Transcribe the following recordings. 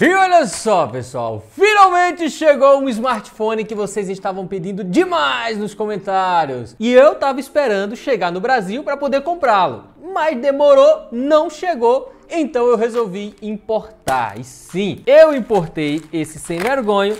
E olha só, pessoal, finalmente chegou um smartphone que vocês estavam pedindo demais nos comentários. E eu tava esperando chegar no Brasil para poder comprá-lo, mas demorou, não chegou, então eu resolvi importar. E sim, eu importei esse sem vergonho,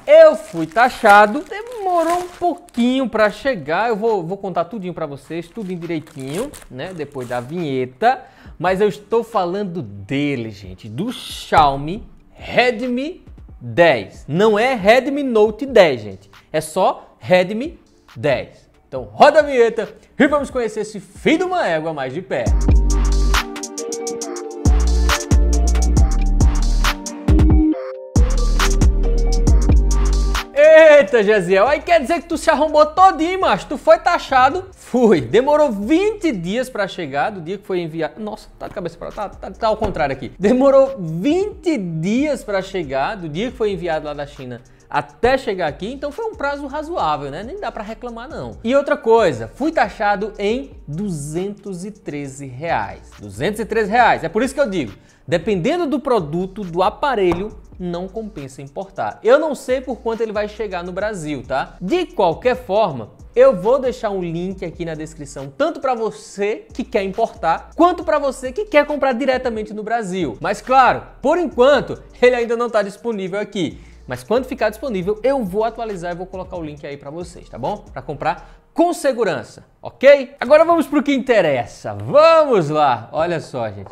eu fui taxado, demorou um pouquinho para chegar, eu vou contar tudinho para vocês, tudinho direitinho, né, depois da vinheta, mas eu estou falando dele, gente, do Xiaomi Redmi 10. Não é Redmi Note 10, gente. É só Redmi 10. Então roda a vinheta e vamos conhecer esse filho de uma égua mais de perto. Eita, Gesiel, aí quer dizer que tu se arrombou todinho, macho. Tu foi taxado? Fui. Demorou 20 dias pra chegar do dia que foi enviado. Nossa, tá de cabeça pra lá, tá ao contrário aqui. Demorou 20 dias pra chegar do dia que foi enviado lá da China até chegar aqui, então foi um prazo razoável, né? Nem dá pra reclamar, não. E outra coisa, fui taxado em R$213. R$213. É por isso que eu digo, dependendo do produto, do aparelho, não compensa importar. Eu não sei por quanto ele vai chegar no Brasil, tá? De qualquer forma, eu vou deixar um link aqui na descrição, tanto para você que quer importar, quanto para você que quer comprar diretamente no Brasil. Mas claro, por enquanto, ele ainda não está disponível aqui. Mas quando ficar disponível, eu vou atualizar e vou colocar o link aí para vocês, tá bom? Para comprar com segurança, ok? Agora vamos para o que interessa. Vamos lá! Olha só, gente.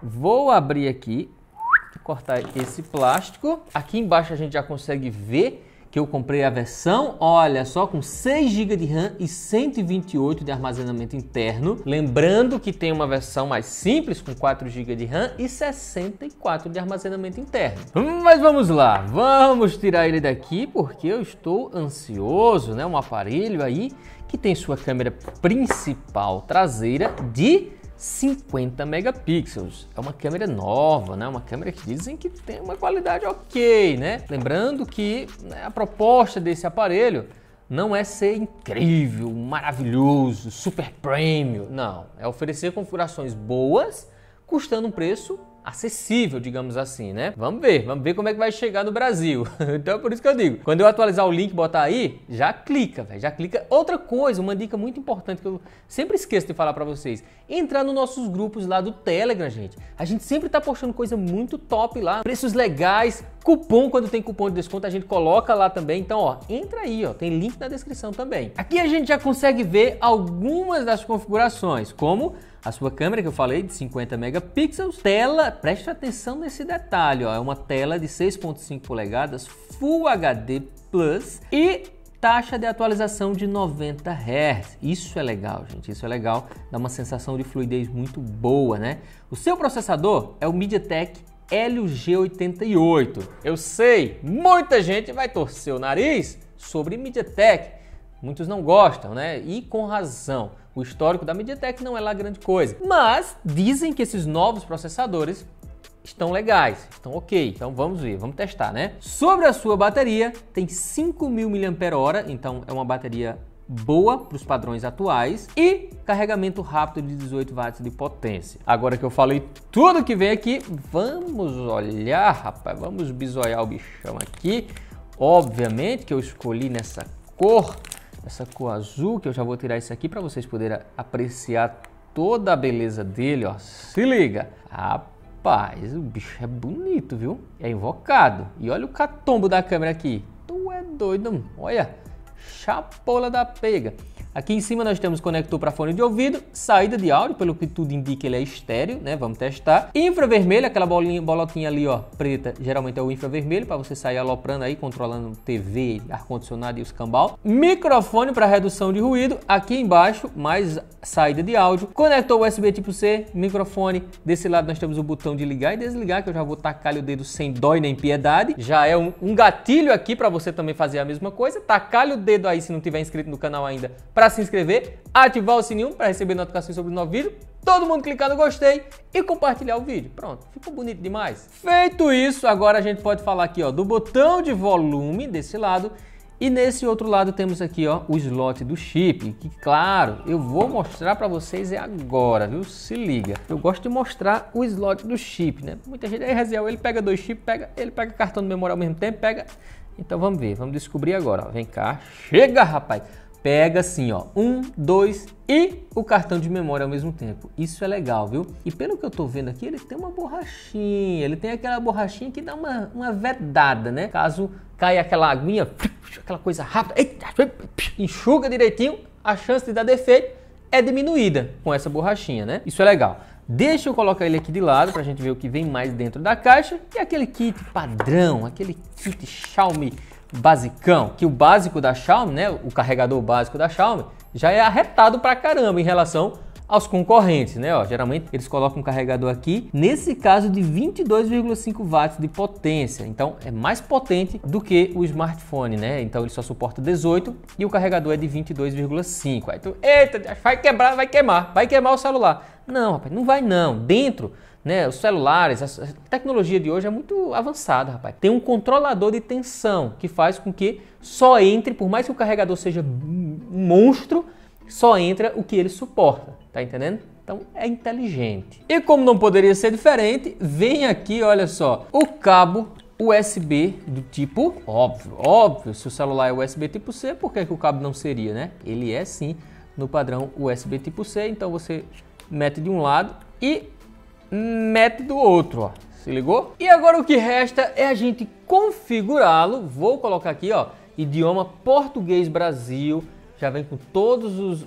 Vou abrir aqui, cortar esse plástico. Aqui embaixo a gente já consegue ver que eu comprei a versão, olha só, com 6 GB de RAM e 128 de armazenamento interno. Lembrando que tem uma versão mais simples, com 4 GB de RAM e 64 de armazenamento interno. Mas vamos lá, vamos tirar ele daqui porque eu estou ansioso, né? Um aparelho aí que tem sua câmera principal traseira de 50 megapixels. É uma câmera nova, né? Uma câmera que dizem que tem uma qualidade ok, né? Lembrando que a proposta desse aparelho não é ser incrível, maravilhoso, super premium. Não, é oferecer configurações boas, custando um preço acessível, digamos assim, né? Vamos ver como é que vai chegar no Brasil. Então é por isso que eu digo, quando eu atualizar o link e botar aí, já clica, velho, já clica. Outra coisa, uma dica muito importante que eu sempre esqueço de falar para vocês, entrar nos nossos grupos lá do Telegram, gente. A gente sempre tá postando coisa muito top lá, preços legais, cupom, quando tem cupom de desconto a gente coloca lá também. Então, ó, entra aí, ó, tem link na descrição também. Aqui a gente já consegue ver algumas das configurações, como a sua câmera que eu falei de 50 megapixels, tela, preste atenção nesse detalhe, ó, é uma tela de 6.5 polegadas Full HD Plus e taxa de atualização de 90 Hz. Isso é legal, gente, isso é legal, dá uma sensação de fluidez muito boa, né? O seu processador é o MediaTek Helio G88. Eu sei, muita gente vai torcer o nariz sobre MediaTek. Muitos não gostam, né? E com razão. O histórico da MediaTek não é lá grande coisa. Mas dizem que esses novos processadores estão legais, estão ok. Então vamos ver, vamos testar, né? Sobre a sua bateria, tem 5.000 mAh, então é uma bateria boa para os padrões atuais e carregamento rápido de 18 watts de potência. Agora que eu falei tudo que vem aqui, vamos olhar, rapaz, vamos bisoiar o bichão aqui. Obviamente que eu escolhi nessa cor, essa cor azul, que eu já vou tirar isso aqui para vocês poderem apreciar toda a beleza dele, ó. Se liga! Rapaz, o bicho é bonito, viu? É invocado. E olha o catombo da câmera aqui. Tu é doido, olha! Chapola da pega! Aqui em cima nós temos conector para fone de ouvido, saída de áudio, pelo que tudo indica ele é estéreo, né? Vamos testar. Infravermelho, aquela bolotinha ali, ó, preta, geralmente é o infravermelho, para você sair aloprando aí, controlando TV, ar-condicionado e os cambal. Microfone para redução de ruído, aqui embaixo, mais saída de áudio. Conector USB tipo C, microfone. Desse lado nós temos o botão de ligar e desligar, que eu já vou tacar-lhe o dedo sem dó e nem piedade. Já é um gatilho aqui para você também fazer a mesma coisa. Tacar-lhe o dedo aí, se não tiver inscrito no canal ainda, para se inscrever, ativar o sininho para receber notificações sobre o novo vídeo, todo mundo clicar no gostei e compartilhar o vídeo. Pronto, ficou bonito demais. Feito isso, agora a gente pode falar aqui, ó, do botão de volume desse lado E nesse outro lado temos aqui, ó, o slot do chip, que claro, eu vou mostrar para vocês agora, viu? Se liga. Eu gosto de mostrar o slot do chip, né? Muita gente aí, Reziel, ele pega dois chips, ele pega cartão de memória ao mesmo tempo, pega. Então vamos ver, vamos descobrir agora, ó. Vem cá, chega, rapaz. Pega assim, ó, 1, 2 e o cartão de memória ao mesmo tempo. Isso é legal, viu? E pelo que eu tô vendo aqui, ele tem uma borrachinha. Ele tem aquela borrachinha que dá uma vedada, né? Caso caia aquela aguinha, aquela coisa rápida, enxuga direitinho, a chance de dar defeito é diminuída com essa borrachinha, né? Isso é legal. Deixa eu colocar ele aqui de lado pra gente ver o que vem mais dentro da caixa. E aquele kit padrão, aquele kit Xiaomi basicão, que o básico da Xiaomi, né, o carregador básico da Xiaomi, já é arretado pra caramba em relação aos concorrentes, né? Ó, geralmente eles colocam um carregador aqui, nesse caso de 22,5 watts de potência, então é mais potente do que o smartphone, né? Então ele só suporta 18 e o carregador é de 22,5. Aí tu, eita, vai quebrar, vai queimar o celular. Não, rapaz, não vai não. Dentro, né, os celulares, a tecnologia de hoje é muito avançada, rapaz. Tem um controlador de tensão que faz com que só entre, por mais que o carregador seja um monstro, só entra o que ele suporta, tá entendendo? Então é inteligente. E como não poderia ser diferente, vem aqui, olha só, o cabo USB do tipo, óbvio, se o celular é USB tipo C, por que o cabo não seria, né? Ele é sim no padrão USB tipo C, então você mete de um lado e mete do outro, ó. Se ligou? E agora o que resta é a gente configurá-lo. Vou colocar aqui, ó, idioma português Brasil. Já vem com todos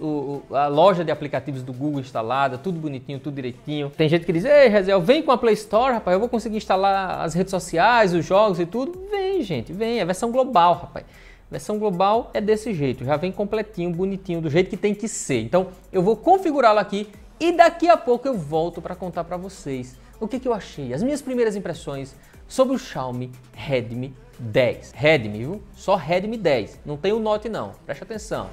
a loja de aplicativos do Google instalada, tudo bonitinho, tudo direitinho. Tem gente que diz, ei, Reziel, vem com a Play Store, rapaz, eu vou conseguir instalar as redes sociais, os jogos e tudo. Vem, gente, vem, é versão global, rapaz. Versão global é desse jeito, já vem completinho, bonitinho, do jeito que tem que ser. Então, eu vou configurá-lo aqui e daqui a pouco eu volto para contar para vocês o que eu achei, as minhas primeiras impressões sobre o Xiaomi Redmi 10. Redmi, viu? Só Redmi 10. Não tem o Note não. Presta atenção.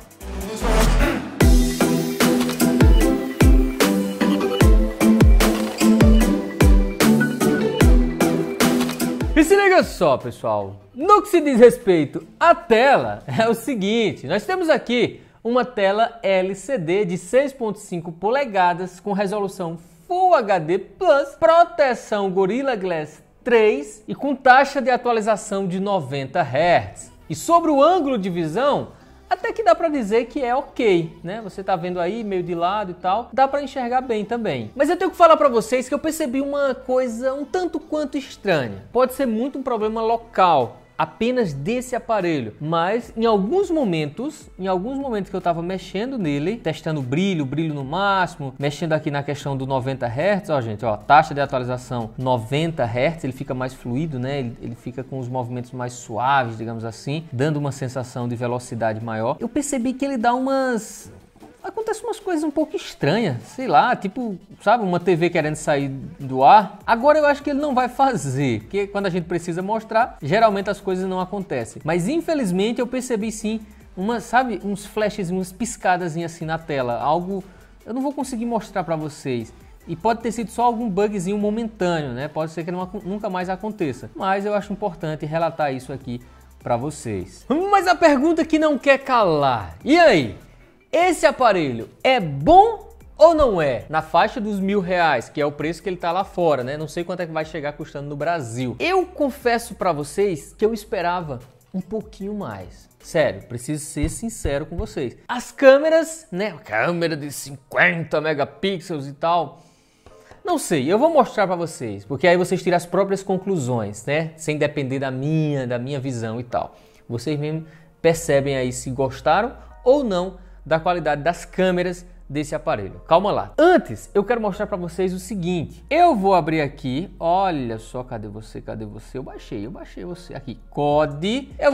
E se liga só, pessoal. No que se diz respeito à tela, é o seguinte. Nós temos aqui uma tela LCD de 6.5 polegadas com resolução Full HD+, proteção Gorilla Glass 3 e com taxa de atualização de 90 Hz. E sobre o ângulo de visão, até que dá para dizer que é ok, né? Você tá vendo aí meio de lado e tal, dá para enxergar bem também. Mas eu tenho que falar para vocês que eu percebi uma coisa um tanto quanto estranha. Pode ser muito um problema local, apenas desse aparelho, mas em alguns momentos que eu tava mexendo nele, testando o brilho no máximo, mexendo aqui na questão do 90 Hz, ó gente, ó, taxa de atualização 90 Hz, ele fica mais fluido, né? Ele fica com os movimentos mais suaves, digamos assim, dando uma sensação de velocidade maior. Eu percebi que ele dá acontece umas coisas um pouco estranhas, sei lá, tipo, sabe, uma TV querendo sair do ar. Agora eu acho que ele não vai fazer, porque quando a gente precisa mostrar, geralmente as coisas não acontecem. Mas infelizmente eu percebi sim, sabe, uns flashes, umas piscadas assim na tela, algo eu não vou conseguir mostrar para vocês. E pode ter sido só algum bugzinho momentâneo, né? Pode ser que nunca mais aconteça. Mas eu acho importante relatar isso aqui para vocês. Mas a pergunta que não quer calar, e aí? Esse aparelho é bom ou não é? Na faixa dos R$1.000, que é o preço que ele tá lá fora, né? Não sei quanto é que vai chegar custando no Brasil. Eu confesso para vocês que eu esperava um pouquinho mais. Sério, preciso ser sincero com vocês. As câmeras, né? Câmera de 50 megapixels e tal. Não sei, eu vou mostrar para vocês, porque aí vocês tiram as próprias conclusões, né? Sem depender da minha visão e tal. Vocês mesmo percebem aí se gostaram ou não da qualidade das câmeras desse aparelho. Calma lá. Antes, eu quero mostrar para vocês o seguinte. Eu vou abrir aqui, olha só, cadê você? Eu baixei você. Aqui, COD. Eu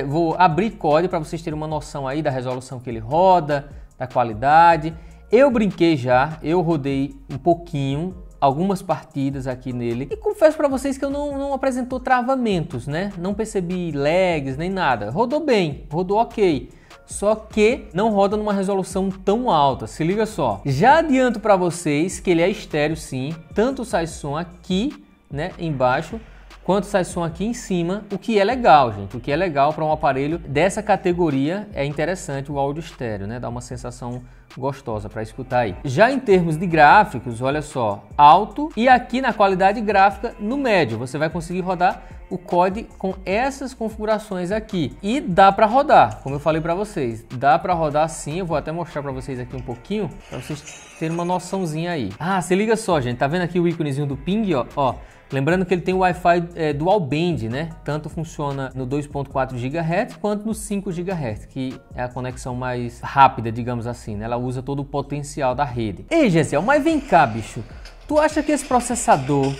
vou abrir COD para vocês terem uma noção aí da resolução que ele roda, da qualidade. Eu brinquei já, eu rodei um pouquinho, algumas partidas aqui nele. E confesso para vocês que eu não apresentou travamentos, né? Não percebi lags nem nada. Rodou bem, rodou ok. Só que não roda numa resolução tão alta, se liga só. Já adianto para vocês que ele é estéreo sim, tanto sai som aqui, né, embaixo, quanto sai som aqui em cima, o que é legal, gente. O que é legal para um aparelho dessa categoria, é interessante o áudio estéreo, né? Dá uma sensação gostosa para escutar aí. Já em termos de gráficos, olha só, alto, e aqui na qualidade gráfica no médio, você vai conseguir rodar o COD com essas configurações aqui. E dá para rodar, como eu falei para vocês, dá para rodar sim. Eu vou até mostrar para vocês aqui um pouquinho, para vocês terem uma noçãozinha aí. Ah, se liga só, gente, tá vendo aqui o íconezinho do ping, ó. Lembrando que ele tem o Wi-Fi Dual Band, né? Tanto funciona no 2.4 GHz quanto no 5 GHz, que é a conexão mais rápida, digamos assim, né? Ela usa todo o potencial da rede. Ei, Gesiel, mas vem cá, bicho. Tu acha que esse processador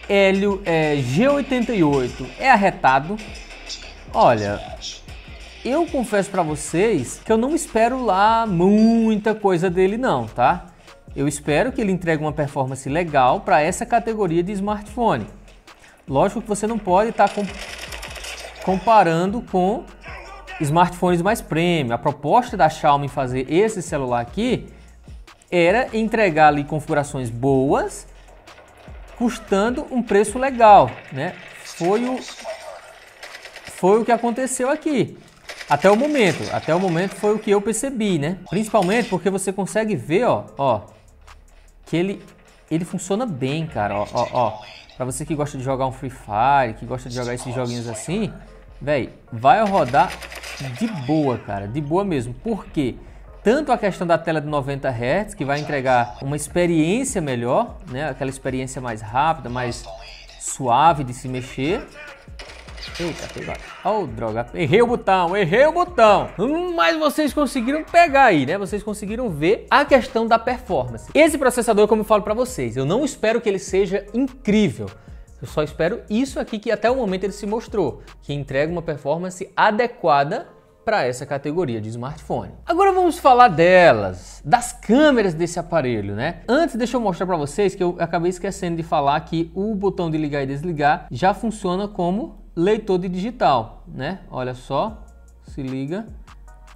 Helio G88 é arretado? Olha, eu confesso para vocês que eu não espero lá muita coisa dele não, tá? Eu espero que ele entregue uma performance legal para essa categoria de smartphone. Lógico que você não pode estar comparando com smartphones mais premium. A proposta da Xiaomi em fazer esse celular aqui era entregar ali configurações boas, custando um preço legal, né? Foi o que aconteceu aqui. Até o momento foi o que eu percebi, né? Principalmente porque você consegue ver, ó, que ele funciona bem, cara, ó. Pra você que gosta de jogar um Free Fire, que gosta de jogar esses joguinhos assim, velho, vai rodar de boa, cara, de boa mesmo. Por quê? Tanto a questão da tela de 90 Hz, que vai entregar uma experiência melhor, né? Aquela experiência mais rápida, mais suave de se mexer. Eita, pegou. Oh, droga, errei o botão. Mas vocês conseguiram pegar aí, né? Vocês conseguiram ver a questão da performance. Esse processador, como eu falo pra vocês, eu não espero que ele seja incrível. Eu só espero isso aqui que até o momento ele se mostrou, que entrega uma performance adequada para essa categoria de smartphone. Agora vamos falar das câmeras desse aparelho, né? Antes, deixa eu mostrar para vocês que eu acabei esquecendo de falar que o botão de ligar e desligar já funciona como leitor de digital, né? Olha só, se liga,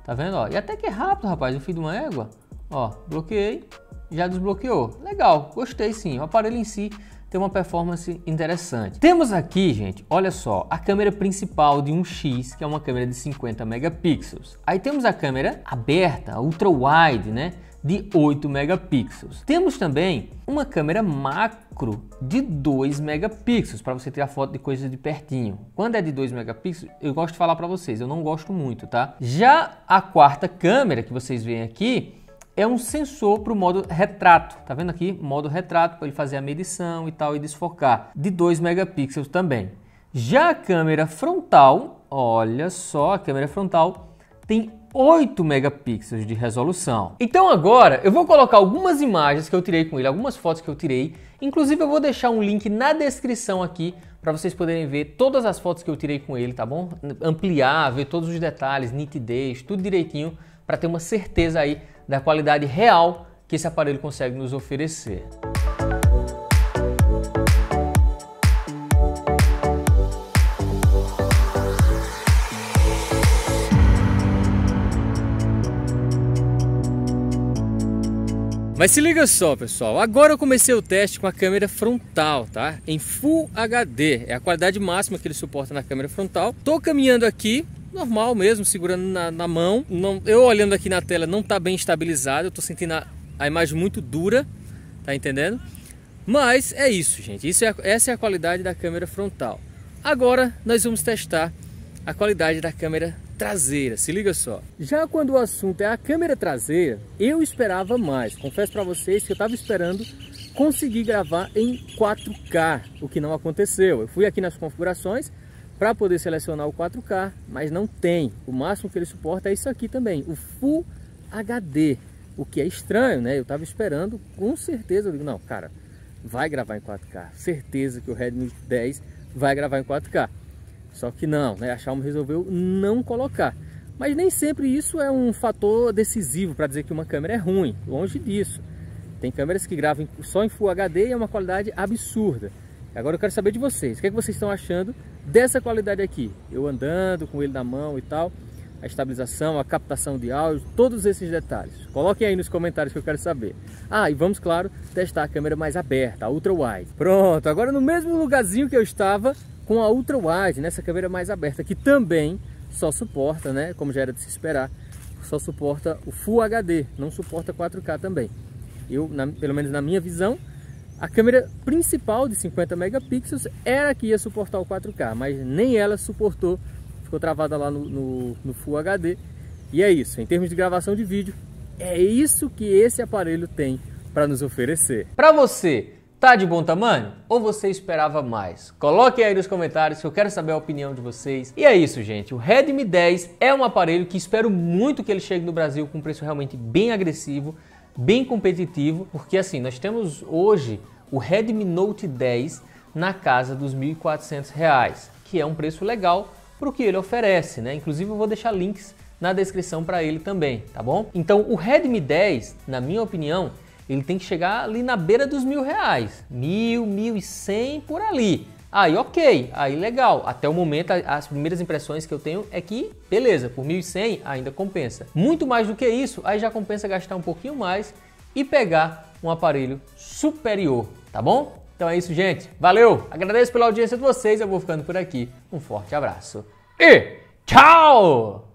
tá vendo? Ó, e até que é rápido, rapaz, eu fiz de uma égua. Ó, bloqueei, já desbloqueou. Legal, gostei sim. O aparelho em si tem uma performance interessante. Temos aqui, gente, olha só, a câmera principal de 1x, que é uma câmera de 50 megapixels. Aí temos a câmera aberta, ultra wide, né, de 8 megapixels. Temos também uma câmera macro de 2 megapixels, para você tirar foto de coisas de pertinho. Quando é de 2 megapixels, eu gosto de falar para vocês, eu não gosto muito, tá? Já a quarta câmera que vocês veem aqui, é um sensor para o modo retrato, tá vendo aqui? Modo retrato, para ele fazer a medição e tal e desfocar, de 2 megapixels também. Já a câmera frontal, olha só, a câmera frontal tem 8 megapixels de resolução. Então agora eu vou colocar algumas imagens que eu tirei com ele, algumas fotos que eu tirei, inclusive eu vou deixar um link na descrição aqui para vocês poderem ver todas as fotos que eu tirei com ele, tá bom? Ampliar, ver todos os detalhes, nitidez, tudo direitinho, para ter uma certeza aí da qualidade real que esse aparelho consegue nos oferecer. Mas se liga só, pessoal, agora eu comecei o teste com a câmera frontal, tá? Em Full HD, é a qualidade máxima que ele suporta na câmera frontal. Tô caminhando aqui, normal mesmo, segurando na mão. Eu olhando aqui na tela não tá bem estabilizado, eu tô sentindo a imagem muito dura, tá entendendo? Mas é isso, gente, essa é a qualidade da câmera frontal. Agora nós vamos testar a qualidade da câmera traseira, se liga só. Já quando o assunto é a câmera traseira, eu esperava mais. Confesso para vocês que eu estava esperando conseguir gravar em 4K, o que não aconteceu. Eu fui aqui nas configurações para poder selecionar o 4K, mas não tem. O máximo que ele suporta é isso aqui também, o Full HD, o que é estranho, né? Eu estava esperando, com certeza, eu digo, não, cara, vai gravar em 4K, certeza que o Redmi 10 vai gravar em 4K. Só que não, né? A Xiaomi resolveu não colocar. Mas nem sempre isso é um fator decisivo para dizer que uma câmera é ruim. Longe disso. Tem câmeras que gravam só em Full HD e é uma qualidade absurda. Agora eu quero saber de vocês. O que é que vocês estão achando dessa qualidade aqui? Eu andando com ele na mão e tal. A estabilização, a captação de áudio, todos esses detalhes. Coloquem aí nos comentários que eu quero saber. Ah, e vamos, claro, testar a câmera mais aberta, a Ultra Wide. Pronto, agora no mesmo lugarzinho que eu estava, com a ultra wide, nessa câmera mais aberta, que também só suporta, né, como já era de se esperar, só suporta o Full HD, não suporta 4K também. Pelo menos na minha visão, a câmera principal de 50 megapixels era que ia suportar o 4K, mas nem ela suportou, ficou travada lá no Full HD. E é isso, em termos de gravação de vídeo, é isso que esse aparelho tem para nos oferecer. Para você, tá de bom tamanho? Ou você esperava mais? Coloquem aí nos comentários que eu quero saber a opinião de vocês. E é isso, gente. O Redmi 10 é um aparelho que espero muito que ele chegue no Brasil com um preço realmente bem agressivo, bem competitivo, porque assim, nós temos hoje o Redmi Note 10 na casa dos R$ 1.400, que é um preço legal para o que ele oferece, né? Inclusive eu vou deixar links na descrição para ele também, tá bom? Então o Redmi 10, na minha opinião, ele tem que chegar ali na beira dos R$ 1.000, 1.000, 1.100 por ali. Aí ok, aí legal. Até o momento as primeiras impressões que eu tenho é que beleza, por 1.100 ainda compensa. Muito mais do que isso, aí já compensa gastar um pouquinho mais e pegar um aparelho superior, tá bom? Então é isso, gente. Valeu! Agradeço pela audiência de vocês, eu vou ficando por aqui. Um forte abraço e tchau!